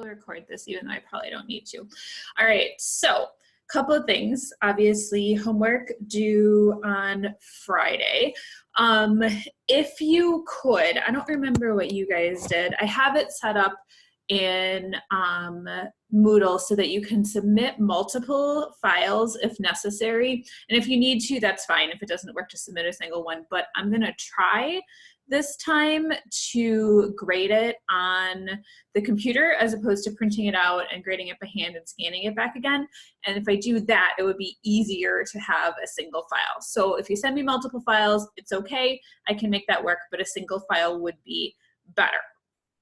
will record this even though I probably don't need to. All right, so couple of things. Obviously, homework due on Friday. If you could, I don't remember what you guys did. I have it set up in Moodle so that you can submit multiple files if necessary. And if you need to, that's fine. If it doesn't work, to submit a single one. But I'm going to try this time to grade it on the computer as opposed to printing it out and grading it by hand and scanning it back again. And if I do that, it would be easier to have a single file. So if you send me multiple files, it's okay. I can make that work, but a single file would be better.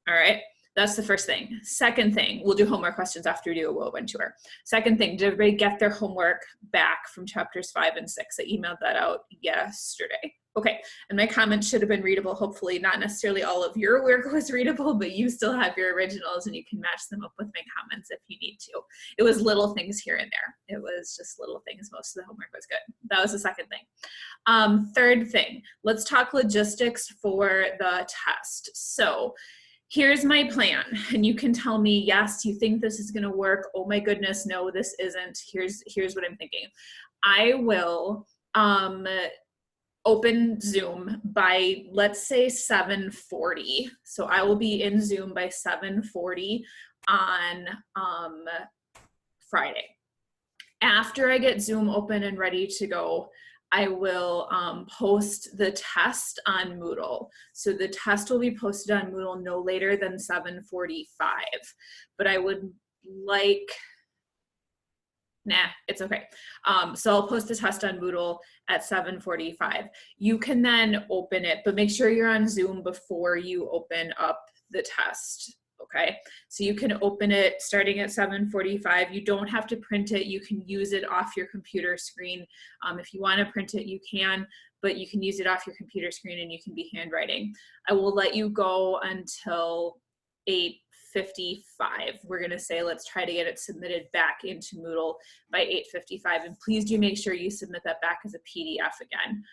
All right. That's the first thing. Second thing, we'll do homework questions after we do a whirlwind tour. Second thing, did everybody get their homework back from chapters 5 and 6? I emailed that out yesterday. Okay, and my comments should have been readable. Hopefully not necessarily all of your work was readable, but you still have your originals and you can match them up with my comments if you need to. It was little things here and there. It was just little things. Most of the homework was good. That was the second thing. Third thing, let's talk logistics for the test. So here's my plan, and you can tell me, yes, you think this is gonna work. Oh my goodness, no, this isn't. Here's what I'm thinking. I will open Zoom by, let's say, 7:40. So I will be in Zoom by 7:40 on Friday. After I get Zoom open and ready to go, I will post the test on Moodle. So the test will be posted on Moodle no later than 7:45. But I would like, it's okay. So I'll post the test on Moodle at 7:45. You can then open it, but make sure you're on Zoom before you open up the test. Okay, so you can open it starting at 7:45. You don't have to print it. You can use it off your computer screen. If you want to print it, you can, but you can use it off your computer screen and you can be handwriting. I will let you go until 8:55. We're going to say, let's try to get it submitted back into Moodle by 8:55. And please do make sure you submit that back as a PDF again.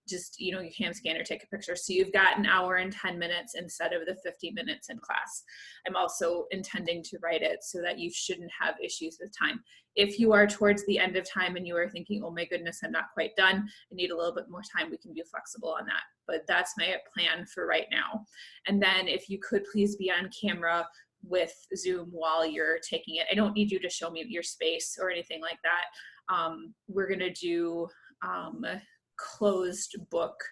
Just, you can scan or take a picture. So you've got an hour and 10 minutes instead of the 50 minutes in class. I'm also intending to write it so that you shouldn't have issues with time. If you are towards the end of time and you are thinking, oh my goodness, I'm not quite done, I need a little bit more time, we can be flexible on that. But that's my plan for right now. And then if you could please be on camera with Zoom while you're taking it. I don't need you to show me your space or anything like that. We're gonna do closed book,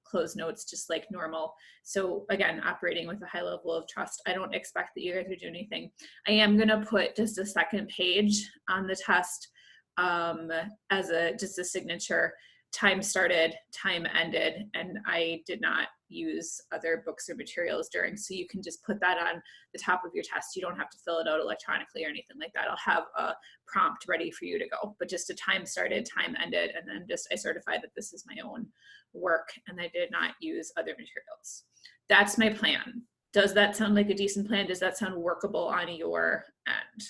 closed notes, just like normal. So again, operating with a high level of trust. I don't expect that you guys are doing anything. I am gonna put just a second page on the test as just a signature. Time started, time ended, and I did not use other books or materials during, so you can just put that on the top of your test. You don't have to fill it out electronically or anything like that. I'll have a prompt ready for you to go, but just a time started, time ended, and then just I certify that this is my own work and I did not use other materials. That's my plan. Does that sound like a decent plan? Does that sound workable on your end?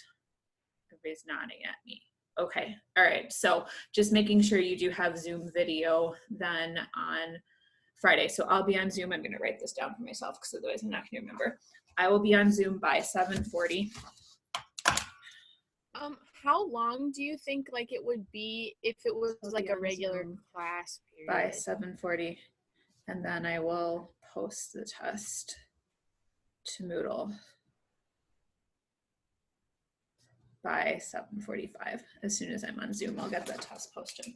Everybody's nodding at me. Okay, all right, so just making sure you do have Zoom video then on Friday. So I'll be on Zoom. I'm gonna write this down for myself because otherwise I'm not gonna remember. I will be on Zoom by 7:40. How long do you think like it would be if it was like a regular class period? By 7:40, and then I will post the test to Moodle by 7:45. As soon as I'm on Zoom, I'll get that test posted.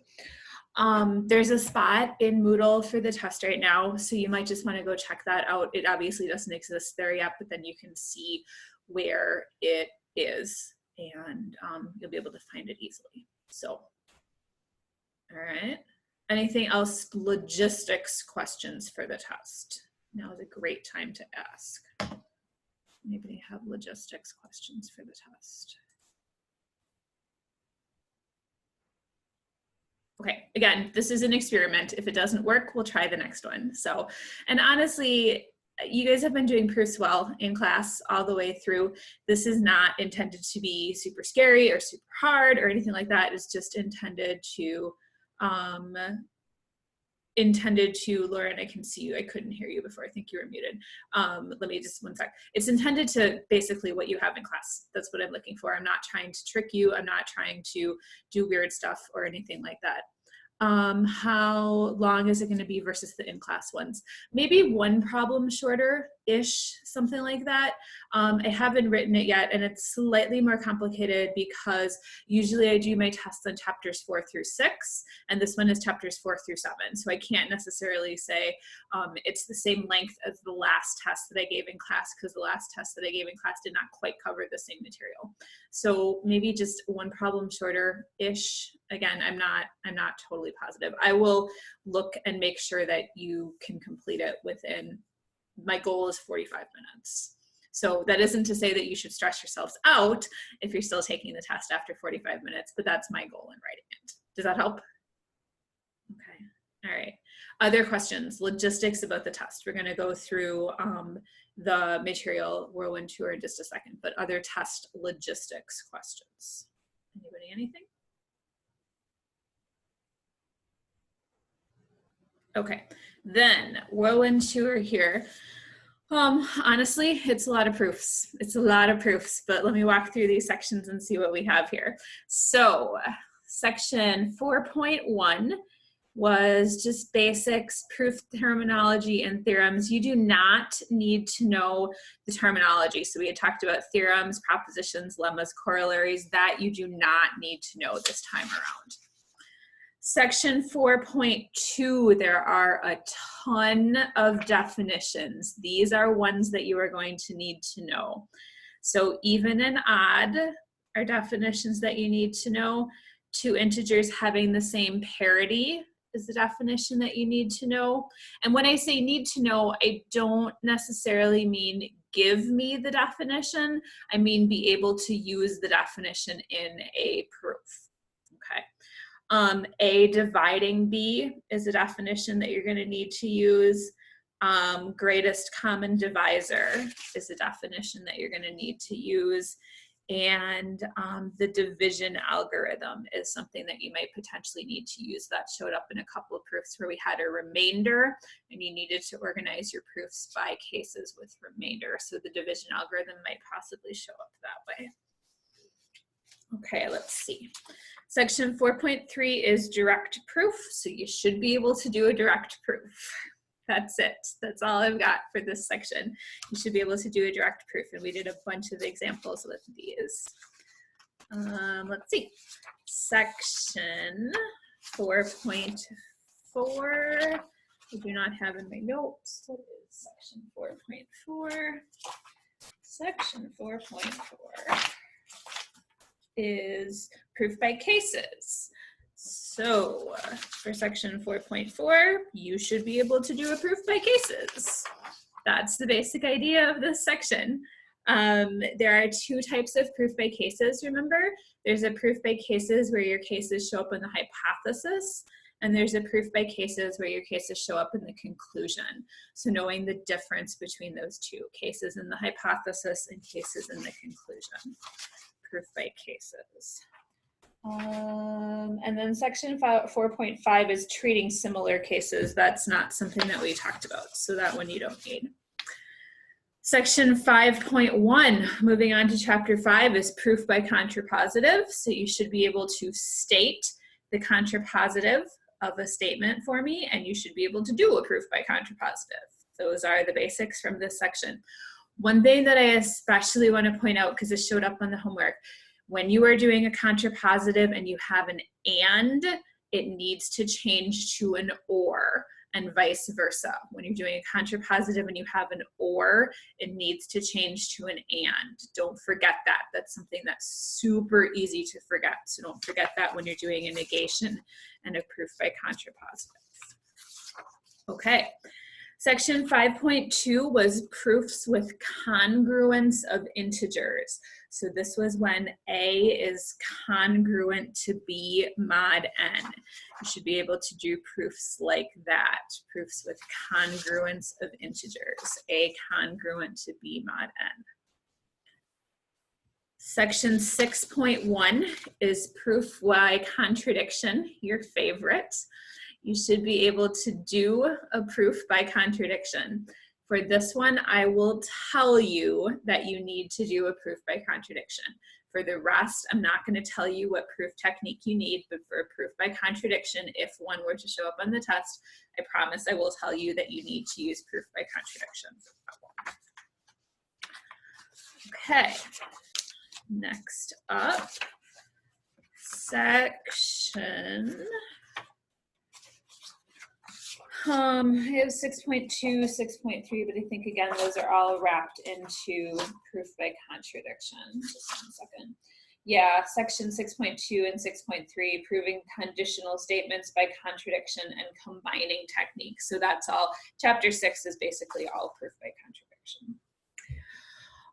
There's a spot in Moodle for the test right now, so you might just want to go check that out. It obviously doesn't exist there yet, but then you can see where it is, and you'll be able to find it easily. So, all right. Anything else? Logistics questions for the test? Now is a great time to ask. Anybody have logistics questions for the test? Okay, again, this is an experiment. If it doesn't work, we'll try the next one. So, and honestly, you guys have been doing proofs well in class all the way through. This is not intended to be super scary or super hard or anything like that. It's just intended to intended to, Lauren, I can see you. I couldn't hear you before. I think you were muted. Let me just, one sec. It's intended to basically what you have in class. That's what I'm looking for. I'm not trying to trick you. I'm not trying to do weird stuff or anything like that. How long is it going to be versus the in-class ones? Maybe one problem shorter-ish, something like that. I haven't written it yet, and it's slightly more complicated because usually I do my tests on chapters 4 through 6, and this one is chapters 4 through 7. So I can't necessarily say it's the same length as the last test that I gave in class, because the last test that I gave in class did not quite cover the same material. So maybe just one problem shorter-ish. Again, I'm not totally positive. I will look and make sure that you can complete it within, my goal is 45 minutes. So that isn't to say that you should stress yourselves out if you're still taking the test after 45 minutes, but that's my goal in writing it. Does that help? Okay, all right. Other questions, logistics about the test. We're gonna go through the material Whirlwind Tour in just a second, but other test logistics questions. Anybody, anything? Okay, then Whirlwind Tour here. Honestly, it's a lot of proofs. It's a lot of proofs, but let me walk through these sections and see what we have here. So section 4.1 was just basics, proof terminology and theorems. You do not need to know the terminology. So we had talked about theorems, propositions, lemmas, corollaries. That you do not need to know this time around. Section 4.2, there are a ton of definitions. These are ones that you are going to need to know. So even and odd are definitions that you need to know. Two integers having the same parity is the definition that you need to know. And when I say need to know, I don't necessarily mean give me the definition. I mean be able to use the definition in a proof. Okay. A dividing B is a definition that you're going to need to use. Greatest common divisor is a definition that you're going to need to use. And the division algorithm is something that you might potentially need to use. That showed up in a couple of proofs where we had a remainder and you needed to organize your proofs by cases with remainder. So the division algorithm might possibly show up that way. Okay, let's see. Section 4.3 is direct proof. So you should be able to do a direct proof. That's it. That's all I've got for this section. You should be able to do a direct proof. And we did a bunch of examples with these. Let's see. Section 4.4. I do not have in my notes. What is section 4.4? Section 4.4 is proof by cases. So for section 4.4, you should be able to do a proof by cases. That's the basic idea of this section. There are two types of proof by cases, remember? There's a proof by cases where your cases show up in the hypothesis, and there's a proof by cases where your cases show up in the conclusion. So knowing the difference between those two, cases in the hypothesis and cases in the conclusion. Proof by cases. And then section 4.5 is treating similar cases. That's not something that we talked about, so that one you don't need. Section 5.1, moving on to chapter 5, is proof by contrapositive. So you should be able to state the contrapositive of a statement for me, and you should be able to do a proof by contrapositive. Those are the basics from this section. One thing that I especially want to point out, because it showed up on the homework, when you are doing a contrapositive and you have an and, it needs to change to an or, and vice versa. When you're doing a contrapositive and you have an or, it needs to change to an and. Don't forget that. That's something that's super easy to forget. So don't forget that when you're doing a negation and a proof by contrapositive. Okay. Section 5.2 was proofs with congruence of integers. So this was when A is congruent to B mod n. You should be able to do proofs like that, proofs with congruence of integers, A congruent to B mod n. Section 6.1 is proof by contradiction, your favorite. You should be able to do a proof by contradiction. For this one, I will tell you that you need to do a proof by contradiction. For the rest, I'm not going to tell you what proof technique you need, but for a proof by contradiction, if one were to show up on the test, I promise I will tell you that you need to use proof by contradiction. Okay, next up, section, I have 6.2, 6.3, but I think again, those are all wrapped into proof by contradiction. Just 1 second. Yeah, section 6.2 and 6.3, proving conditional statements by contradiction and combining techniques. So that's all. Chapter 6 is basically all proof by contradiction.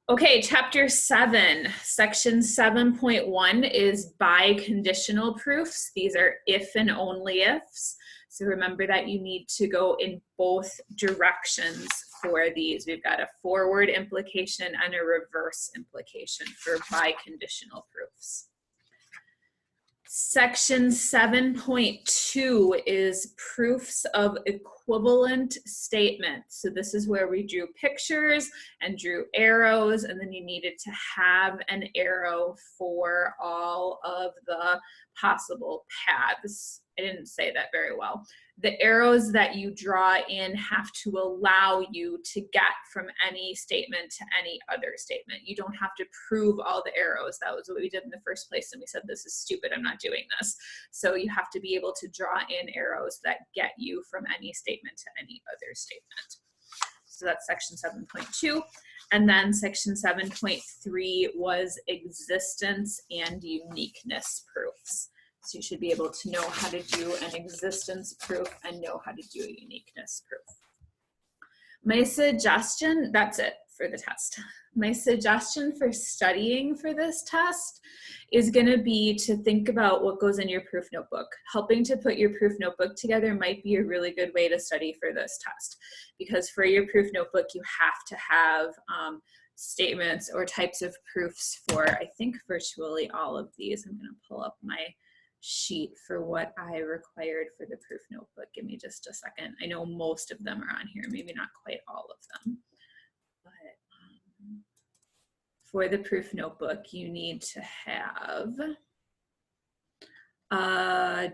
Okay, chapter 7, section 7.1 is biconditional proofs. These are if and only ifs. So remember that you need to go in both directions for these. We've got a forward implication and a reverse implication for biconditional proofs. Section 7.2 is proofs of equivalent statements. So this is where we drew pictures and drew arrows, and then you needed to have an arrow for all of the possible paths. I didn't say that very well. The arrows that you draw in have to allow you to get from any statement to any other statement. You don't have to prove all the arrows. That was what we did in the first place, and we said, this is stupid, I'm not doing this. So you have to be able to draw in arrows that get you from any statement to any other statement. So that's section 7.2. And then section 7.3 was existence and uniqueness proofs. So you should be able to know how to do an existence proof and know how to do a uniqueness proof. My suggestion, that's it for the test. My suggestion for studying for this test is going to be to think about what goes in your proof notebook. Helping to put your proof notebook together might be a really good way to study for this test, because for your proof notebook, you have to have statements or types of proofs for, I think, virtually all of these. I'm going to pull up my sheet for what I required for the proof notebook. Give me just a second. I know most of them are on here, maybe not quite all of them. But for the proof notebook, you need to have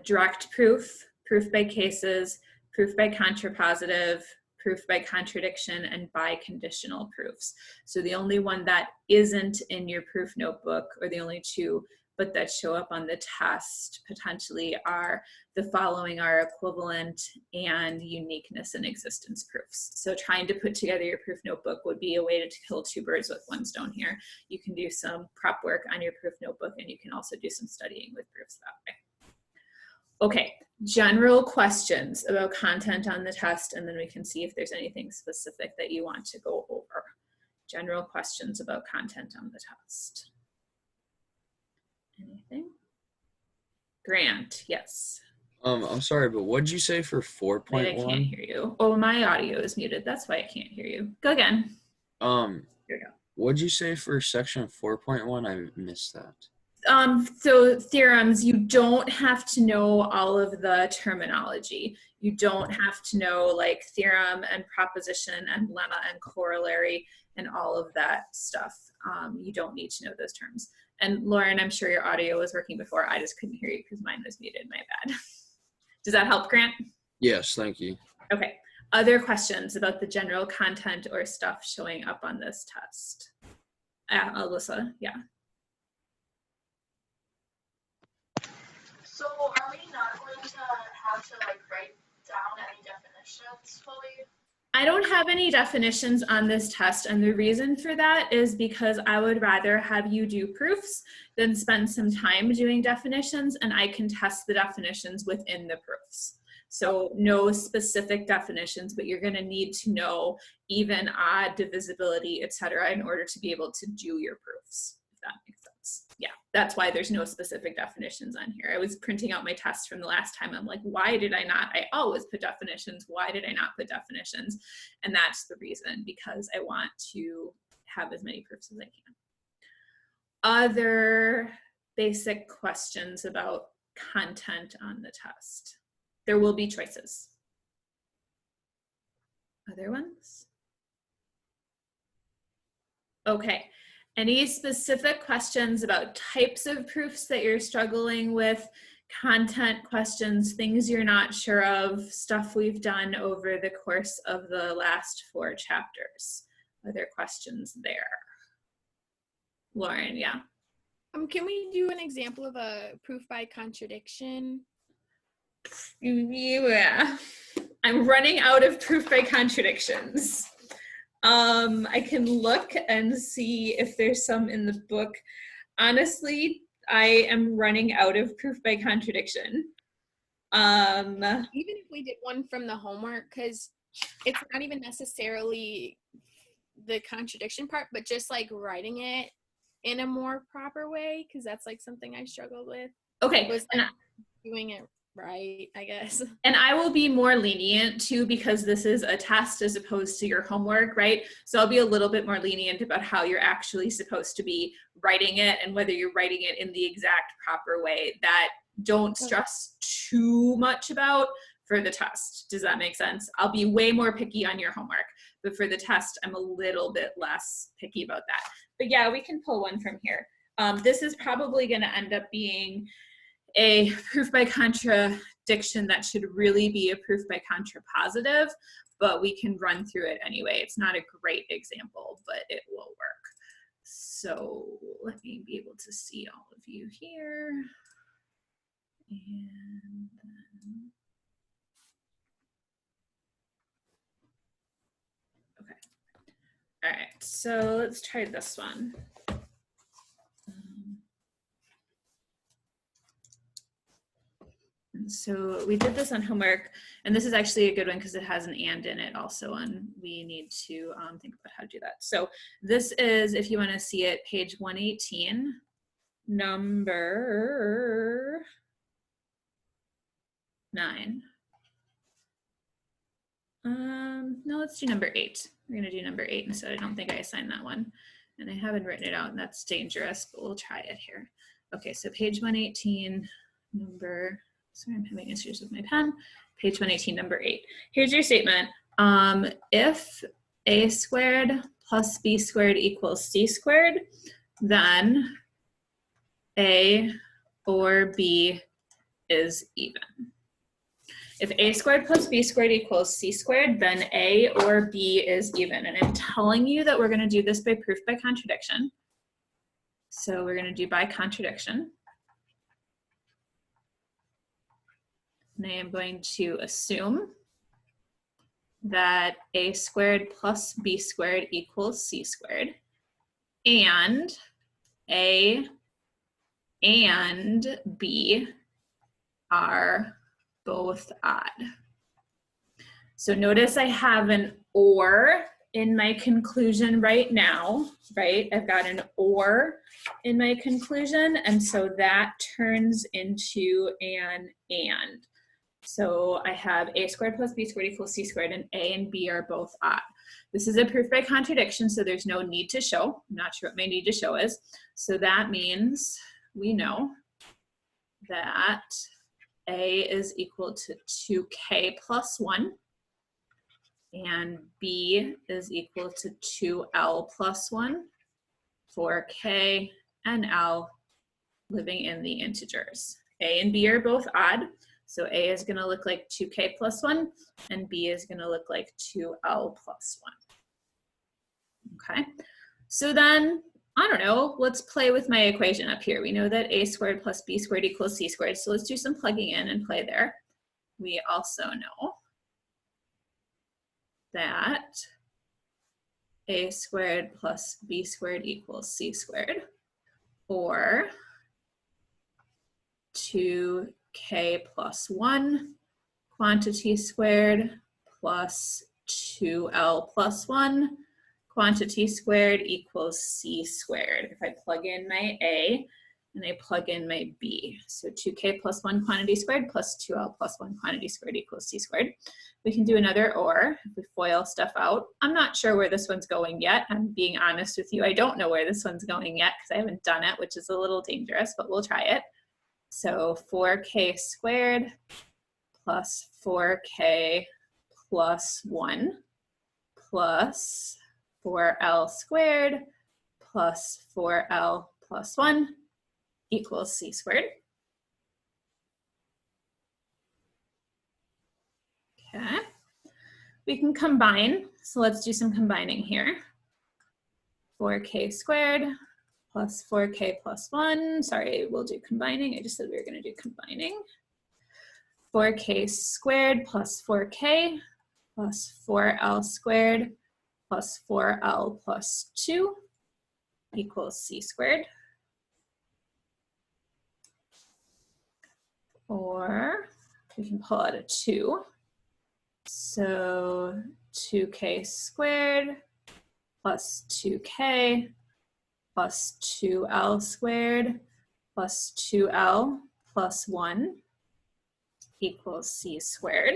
direct proof, proof by cases, proof by contrapositive, proof by contradiction, and biconditional proofs. So the only one that isn't in your proof notebook, or the only two but that show up on the test potentially, are the following are equivalent and uniqueness and existence proofs. So trying to put together your proof notebook would be a way to kill two birds with one stone here. You can do some prep work on your proof notebook, and you can also do some studying with proofs that way. Okay, general questions about content on the test, and then we can see if there's anything specific that you want to go over. General questions about content on the test. Anything? Grant, yes. I'm sorry, but what did you say for 4.1? Wait, I can't hear you. Oh, my audio is muted. That's why I can't hear you. Go again. Here we go. What did you say for section 4.1? I missed that. So theorems, you don't have to know all of the terminology. You don't have to know like theorem and proposition and lemma and corollary and all of that stuff. You don't need to know those terms. And Lauren, I'm sure your audio was working before. I just couldn't hear you because mine was muted. My bad. Does that help, Grant? Yes, thank you. Okay. Other questions about the general content or stuff showing up on this test? Alyssa, yeah. So are we not going to have to like write down any definitions fully? I don't have any definitions on this test, and the reason for that is because I would rather have you do proofs than spend some time doing definitions, and I can test the definitions within the proofs. So no specific definitions, but you're going to need to know even, odd, divisibility, etc., in order to be able to do your proofs, if that makes sense. Yeah, that's why there's no specific definitions on here. I was printing out my test from the last time. I'm like, why did I not? I always put definitions. Why did I not put definitions? And that's the reason, because I want to have as many proofs as I can. Other basic questions about content on the test? There will be choices. Other ones? Okay. Any specific questions about types of proofs that you're struggling with, content questions, things you're not sure of, stuff we've done over the course of the last 4 chapters? Are there questions there? Lauren, yeah. Can we do an example of a proof by contradiction? Yeah. I'm running out of proof by contradictions. I can look and see if there's some in the book. Honestly, I am running out of proof by contradiction. Even if we did one from the homework, because it's not even necessarily the contradiction part, but just like writing it in a more proper way, because that's like something I struggled with. Okay. Was like doing it right, I guess. And I will be more lenient too, because this is a test as opposed to your homework, right? So I'll be a little bit more lenient about how you're actually supposed to be writing it and whether you're writing it in the exact proper way. That don't stress too much about for the test. Does that make sense? I'll be way more picky on your homework, but for the test, I'm a little bit less picky about that. But yeah, we can pull one from here. This is probably going to end up being a proof by contradiction that should really be a proof by contrapositive, but we can run through it anyway. It's not a great example, but it will work. So let me be able to see all of you here. And then, okay. All right, so let's try this one. So we did this on homework, and this is actually a good one because it has an and in it also, and we need to think about how to do that. So this is, if you want to see it, page 118, number 9. No, let's do number 8. We're going to do number 8 instead. I don't think I assigned that one, and I haven't written it out, and that's dangerous, but we'll try it here. Okay, so page 118, number... Sorry, I'm having issues with my pen. Page 118, number 8. Here's your statement. If a squared plus b squared equals c squared, then a or b is even. If a squared plus b squared equals c squared, then a or b is even. And I'm telling you that we're going to do this by proof by contradiction. So we're going to do by contradiction. And I am going to assume that a squared plus b squared equals c squared, and a and b are both odd. So notice I have an or in my conclusion right now, right? I've got an or in my conclusion, and so that turns into an and. So I have a squared plus b squared equals c squared, and a and b are both odd. This is a proof by contradiction, so there's no need to show. I'm not sure what my need to show is. So that means we know that a is equal to 2k plus 1, and b is equal to 2l plus 1 for k and l living in the integers. A and b are both odd. So a is going to look like 2k plus 1, and b is going to look like 2l plus 1. Okay, so then, I don't know, let's play with my equation up here. We know that a squared plus b squared equals c squared, so let's do some plugging in and play there. We also know that a squared plus b squared equals c squared, or 2k plus 1 quantity squared plus 2l plus 1 quantity squared equals c squared. If I plug in my a and I plug in my b, so 2k plus 1 quantity squared plus 2l plus 1 quantity squared equals c squared. We can do another or, if we FOIL stuff out. I'm not sure where this one's going yet. I'm being honest with you. I don't know where this one's going yet because I haven't done it, which is a little dangerous, but we'll try it. So 4k squared plus 4k plus 1 plus 4l squared plus 4l plus 1 equals c squared. Okay, we can combine, so let's do some combining here. 4k squared plus 4k plus 1, sorry, we'll do combining, I just said we were going to do combining. 4k squared plus 4k plus 4l squared plus 4l plus 2 equals c squared. Or we can pull out a 2. So 2k squared plus 2k plus 2l squared plus 2l plus 1 equals c squared.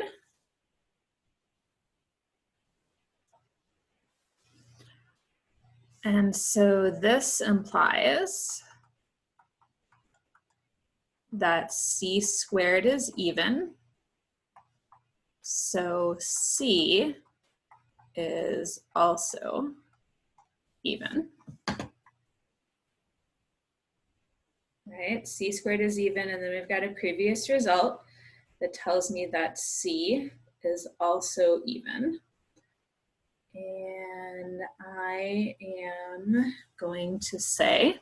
And so this implies that c squared is even. So c is also even. Right, c squared is even, and then we've got a previous result that tells me that c is also even. And I am going to say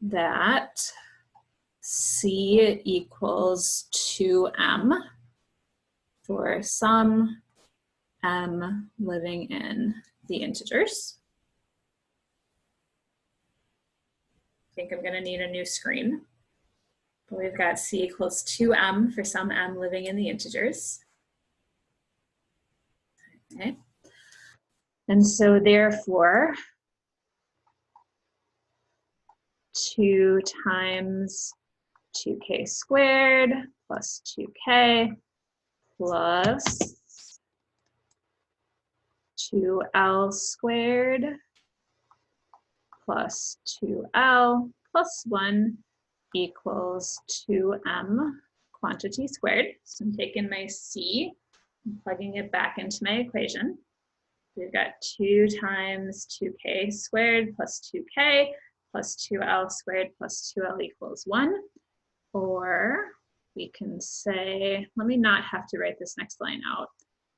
that c equals 2m for some m living in the integers. I think I'm going to need a new screen. But we've got c equals 2m for some m living in the integers. Okay. And so therefore, 2 times 2k squared plus 2k plus 2l squared plus 2l plus 1 equals 2m quantity squared. So I'm taking my c and plugging it back into my equation. We've got 2 times 2k squared plus 2k plus 2l squared plus 2l equals 1. Or we can say, let me not have to write this next line out.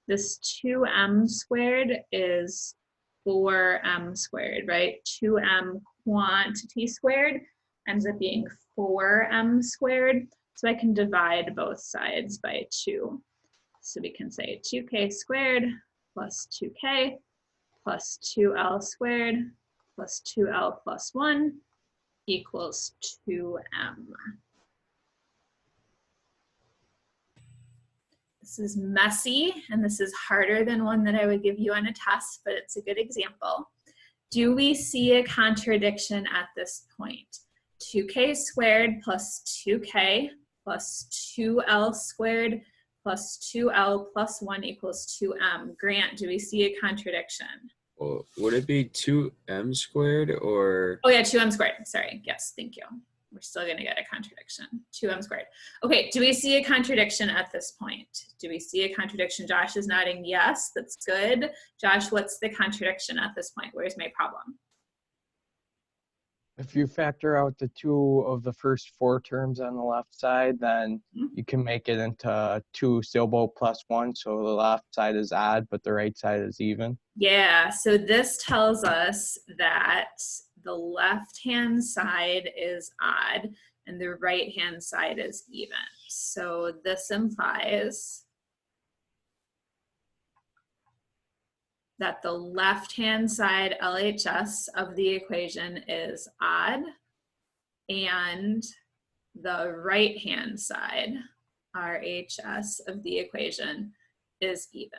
This 2m squared is 4m squared, right? 2m quantity squared ends up being 4m squared. So I can divide both sides by 2. So we can say 2k squared plus 2k plus 2l squared plus 2l plus 1 equals 2m. This is messy, and this is harder than one that I would give you on a test, but it's a good example. Do we see a contradiction at this point? 2k squared plus 2k plus 2l squared plus 2l plus 1 equals 2m. Grant, do we see a contradiction? Well, would it be 2m squared or? Oh yeah, 2m squared, sorry, yes, thank you. We're still gonna get a contradiction, 2m squared. Okay, do we see a contradiction at this point? Do we see a contradiction? Josh is nodding yes, that's good. Josh, what's the contradiction at this point? Where's my problem? If you factor out the 2 of the first 4 terms on the left side, then you can make it into 2 sailboat plus 1. So the left side is odd, but the right side is even. Yeah, so this tells us that the left-hand side is odd and the right-hand side is even. So this implies that the left-hand side LHS of the equation is odd and the right-hand side RHS of the equation is even.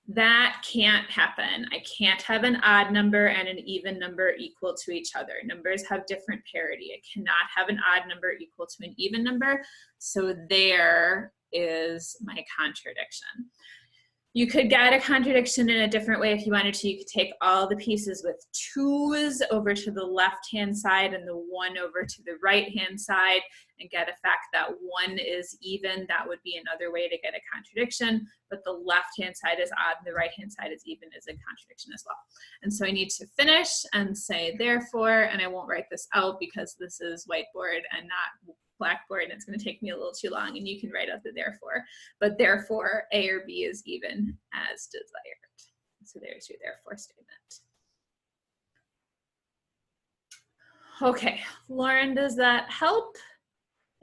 That can't happen. I can't have an odd number and an even number equal to each other. Numbers have different parity. I cannot have an odd number equal to an even number. So there is my contradiction. You could get a contradiction in a different way if you wanted to. You could take all the pieces with 2's over to the left-hand side and the 1 over to the right-hand side and get a fact that 1 is even. That would be another way to get a contradiction, but the left-hand side is odd and the right-hand side is even is a contradiction as well. And so I need to finish and say therefore, and I won't write this out because this is whiteboard and not Blackboard, and it's going to take me a little too long, and you can write out the therefore, but therefore A or B is even as desired. So there's your therefore statement. Okay, Lauren, does that help?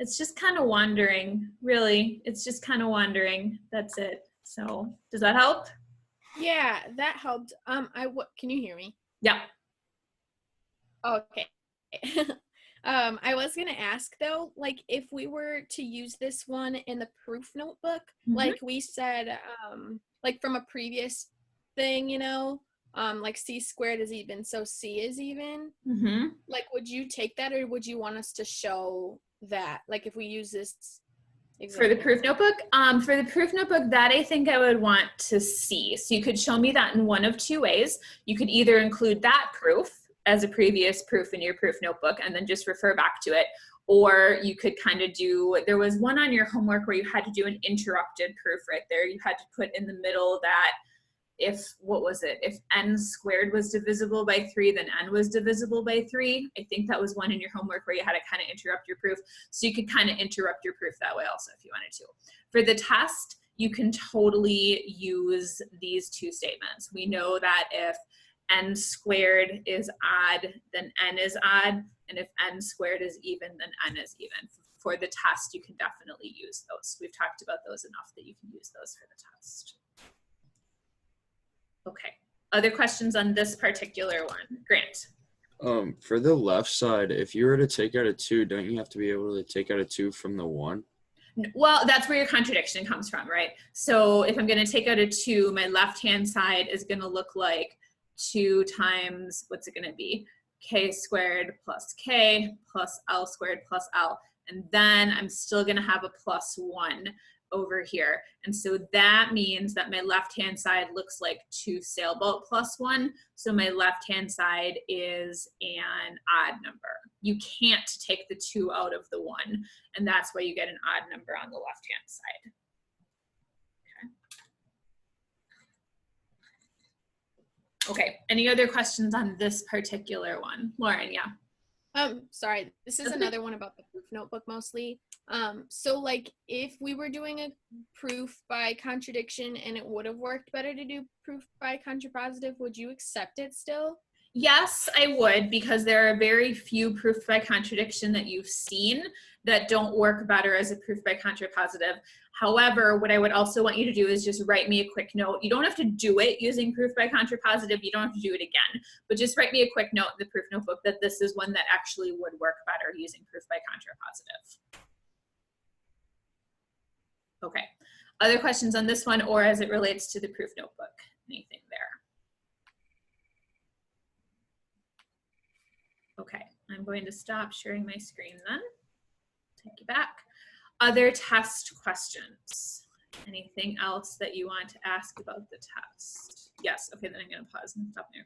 It's just kind of wandering, really. It's just kind of wandering. That's it. So does that help? Yeah, that helped. Can you hear me? Yeah. Okay. I was gonna ask though, like if we were to use this one in the proof notebook, like we said, like from a previous thing, you know, like C squared is even, so C is even. Like, would you take that, or would you want us to show that, like if we use this example? For the proof notebook? For the proof notebook, that I think I would want to see. So you could show me that in one of two ways. You could either include that proof as a previous proof in your proof notebook and then just refer back to it. Or you could kind of do, there was one on your homework where you had to do an interrupted proof right there. You had to put in the middle that if, what was it? If n squared was divisible by 3, then n was divisible by 3. I think that was one in your homework where you had to kind of interrupt your proof. So you could kind of interrupt your proof that way also if you wanted to. For the test, you can totally use these two statements. We know that if n squared is odd, then n is odd, and if n squared is even, then n is even. For the test, you can definitely use those. We've talked about those enough that you can use those for the test. Okay, other questions on this particular one? Grant. For the left side, if you were to take out a 2, don't you have to be able to take out a 2 from the 1? Well, that's where your contradiction comes from, right? So if I'm going to take out a 2, my left-hand side is going to look like 2 times, what's it going to be? K squared plus K plus L squared plus L. And then I'm still going to have a plus 1 over here. And so that means that my left-hand side looks like 2 sailboat plus 1. So my left-hand side is an odd number. You can't take the 2 out of the 1. And that's why you get an odd number on the left-hand side. Okay, any other questions on this particular one? Lauren, yeah. Sorry, this is another one about the proof notebook mostly. So like if we were doing a proof by contradiction and it would have worked better to do proof by contrapositive, would you accept it still? Yes, I would, because there are very few proof by contradiction that you've seen that don't work better as a proof by contrapositive. However, what I would also want you to do is just write me a quick note. You don't have to do it using proof by contrapositive. You don't have to do it again, but just write me a quick note in the proof notebook that this is one that actually would work better using proof by contrapositive. Okay, other questions on this one or as it relates to the proof notebook? Anything there? Okay, I'm going to stop sharing my screen then. Take you back. Other test questions? Anything else that you want to ask about the test? Yes, okay, then I'm gonna pause and stop your